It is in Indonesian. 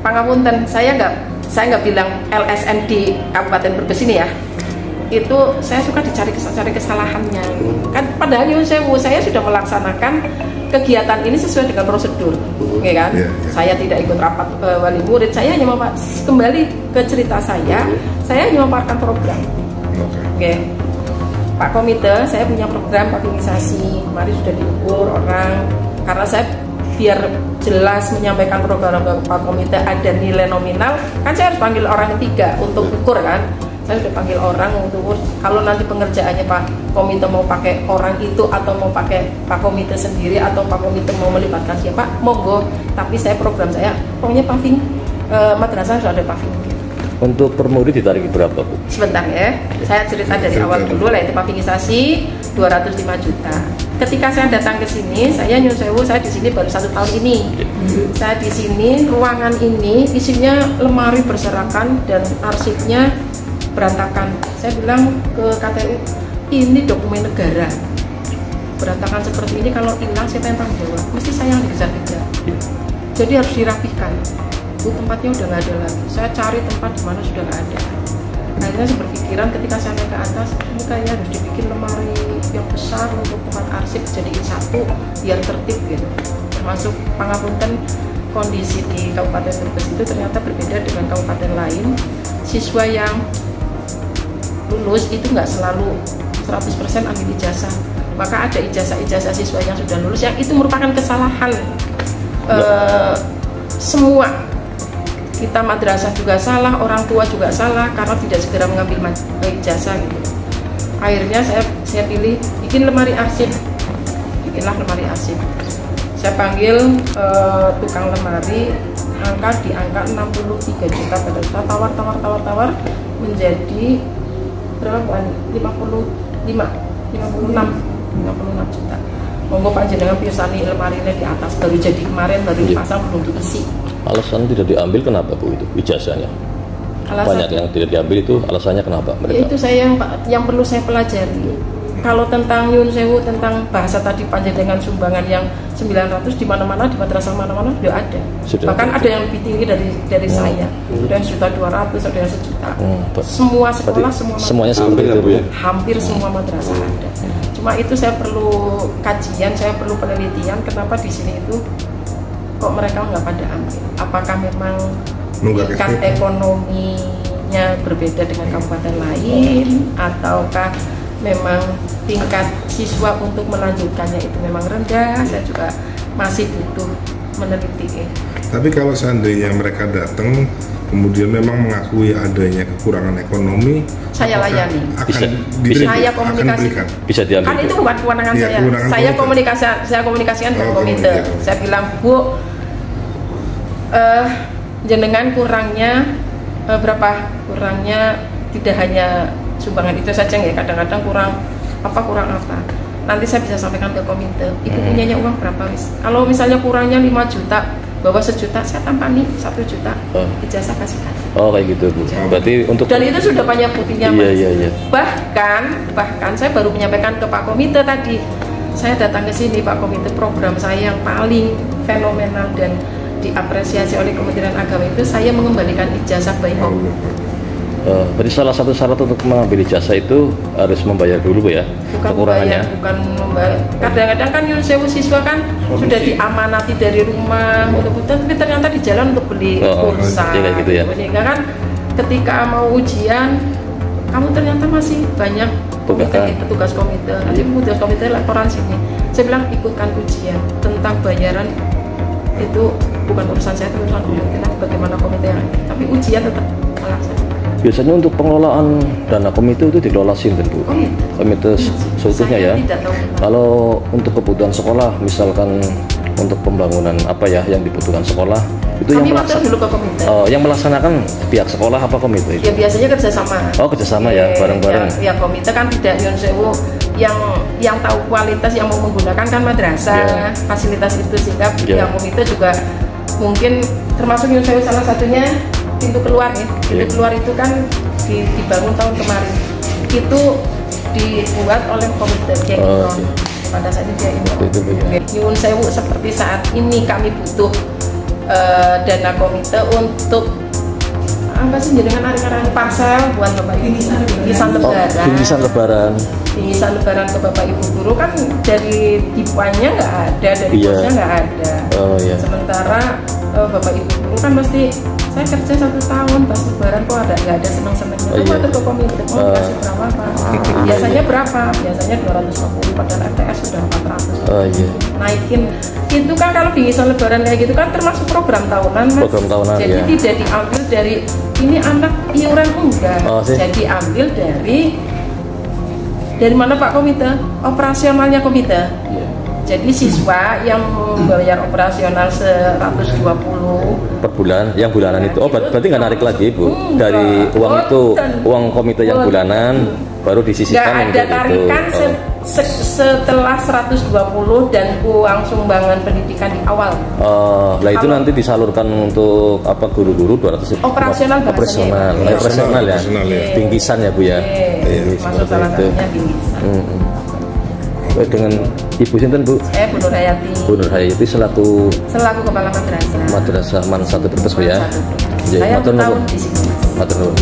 pangapunten, saya nggak bilang LSM di Kabupaten Brebes ini ya. Itu saya suka cari kesalahannya. Kan padahal nyuwun sewu, saya sudah melaksanakan kegiatan ini sesuai dengan prosedur, ya kan? Saya tidak ikut rapat wali murid, saya hanya kembali ke cerita saya hanya memaparkan program. Oke. Pak Komite, saya punya program papinisasi, kemarin sudah diukur orang, karena saya biar jelas menyampaikan program Pak Komite ada nilai nominal, kan saya harus panggil orang ketiga untuk ukur kan. Saya sudah panggil orang untuk kalau nanti pengerjaannya Pak Komite mau pakai orang itu atau mau pakai Pak Komite sendiri atau Pak Komite mau melibatkan siapa, monggo. Tapi saya program saya pokoknya paving madrasah sudah ada paving. Untuk per murid ditarik berapa, Bu? Sebentar ya, saya cerita dari awal dulu lah. Itu pavingisasi 205 juta. Ketika saya datang ke sini, saya nyuwun sewu, saya di sini baru 1 tahun ini. Saya di sini, ruangan ini isinya lemari berserakan dan arsipnya berantakan. Saya bilang ke KTU, ini dokumen negara. Berantakan seperti ini kalau hilang siapa yang tanggung jawab? Mesti saya yang dikejar-kejar. Jadi harus dirapihkan. Tempatnya udah nggak ada lagi. Saya cari tempat di mana sudah nggak ada. Akhirnya saya berpikiran ketika saya naik ke atas, ini kayaknya harus dibikin lemari yang besar untuk tempat arsip jadiin satu biar tertib gitu. Termasuk pangapunten, kondisi di Kabupaten Brebes itu ternyata berbeda dengan kabupaten lain. Siswa yang lulus itu nggak selalu 100% ambil ijazah, maka ada ijazah siswa yang sudah lulus yang itu merupakan kesalahan semua. Kita madrasah juga salah, orang tua juga salah karena tidak segera mengambil ijazah gitu. Akhirnya saya pilih bikin lemari arsip, bikinlah lemari arsip. Saya panggil tukang lemari, di angka 63 juta pada saat tawar menjadi berapa Bu Ani? 56 juta. Monggo panjenengan pirsani lemari ini di atas, baru jadi kemarin, baru dipasang, belum diisi. Alasan tidak diambil kenapa, Bu, itu ijazahnya? Banyak yang tidak diambil itu alasannya kenapa mereka? Itu saya yang perlu saya pelajari. Kalau tentang nyuwun sewu, tentang bahasa tadi panjenengan sumbangan yang 900 di mana-mana, di madrasah mana-mana sudah ada. Bahkan ada yang lebih tinggi dari saya. Ada yang 1.200.000, ada yang 1 juta. Semua sekolah, semuanya seperti itu, Bu ya? Hampir semua madrasah ada. Cuma itu saya perlu kajian, saya perlu penelitian kenapa di sini itu kok mereka nggak pada ambil. Apakah memang tingkat ekonominya berbeda dengan kabupaten lain, ataukah memang tingkat siswa untuk melanjutkannya itu memang rendah? Saya juga masih butuh meneliti. Tapi kalau seandainya mereka datang kemudian memang mengakui adanya kekurangan ekonomi, saya layani. Saya komunikasi. Bisa diambil. Kan itu bukan kewenangan saya. Saya komunikasikan dengan komite. Saya bilang, Bu, jenengan kurangnya berapa? Kurangnya tidak hanya sumbangan itu saja ya, kadang-kadang kurang apa. Nanti saya bisa sampaikan ke komite. Ibu punyanya uang berapa, wis? Kalau misalnya kurangnya 5 juta, bawa 1 juta, saya tampani 1 juta, ijazah kasihkan. Oh, kayak gitu, Bu. Berarti untuk dan itu sudah banyak buktinya, Mas. Iya. Bahkan saya baru menyampaikan ke Pak Komite tadi. Saya datang ke sini, Pak Komite, program saya yang paling fenomenal dan diapresiasi oleh Kementerian Agama itu saya mengembalikan ijazah bayi. Berarti salah satu syarat untuk mengambil ijazah itu harus membayar dulu, ya? Kekurangannya. Bukan membayar. Kadang-kadang kan nyuwun sewu siswa kan sudah diamanati dari rumah tapi ternyata di jalan untuk beli pulsa. Gitu ya. Sehingga kan ketika mau ujian, kamu ternyata masih banyak petugas komite. Nanti petugas komite laporan sini. Saya bilang ikutkan ujian tentang bayaran itu bukan urusan saya, itu urusan komite. Bagaimana komite yang tapi ujian tetap melaksanakan. Biasanya untuk pengelolaan dana komite itu dikelola sinten, Bu? Komite seutuhnya ya. Kalau untuk kebutuhan sekolah, misalkan untuk pembangunan apa ya yang dibutuhkan sekolah, itu yang melaksanakan pihak sekolah apa komite itu? Ya biasanya kerjasama. Oh, kerjasama ya, bareng-bareng. Ya komite kan tidak nyuwun sewu yang tahu kualitas yang mau menggunakan kan madrasah, fasilitas itu, sehingga yang komite juga mungkin termasuk nyuwun sewu salah satunya pintu keluar ya. Pintu keluar itu kan dibangun tahun kemarin. Itu dibuat oleh komite pada saat itu dia ini. Nyuwun sewu seperti saat ini kami butuh dana komite untuk apa sih dengan arek-arek parcel buat Bapak Ibu bingkisan lebaran ke Bapak Ibu guru kan dari tipuannya nggak ada, dari bosnya nggak ada. Sementara Bapak Ibu guru kan mesti saya kerja 1 tahun pas lebaran kok nggak ada seneng-senengnya. Atau ke komite mau dikasih berapa Pak? Biasanya berapa? Biasanya 250, padahal RTS sudah 400. Naikin itu kan kalau bingkisan lebaran kayak gitu kan termasuk program tahunan Mas. Program tahunan. Jadi tidak diambil dari ini anak iuran enggak. Jadi ambil dari mana Pak komite? Operasionalnya komite. Jadi siswa yang membayar operasional 120 per bulan, yang bulanan itu. Berarti nggak narik lagi Bu. Dari uang itu, uang komite yang bulanan baru disisihkan untuk itu. Nggak ada tarikan setelah 120 dan uang sumbangan pendidikan di awal. Lah itu nanti disalurkan untuk apa guru-guru 200 operasional ya. Bingkisan ya Bu ya. Masuk salah satunya bingkisan. Dengan Ibu sinten Bu? Saya Bu Nur Hayati. Bu Nur Hayati selaku kepala madrasah. Madrasah Man 1 Brebes Bu ya. Saya tahu di sini. Matur nuwun.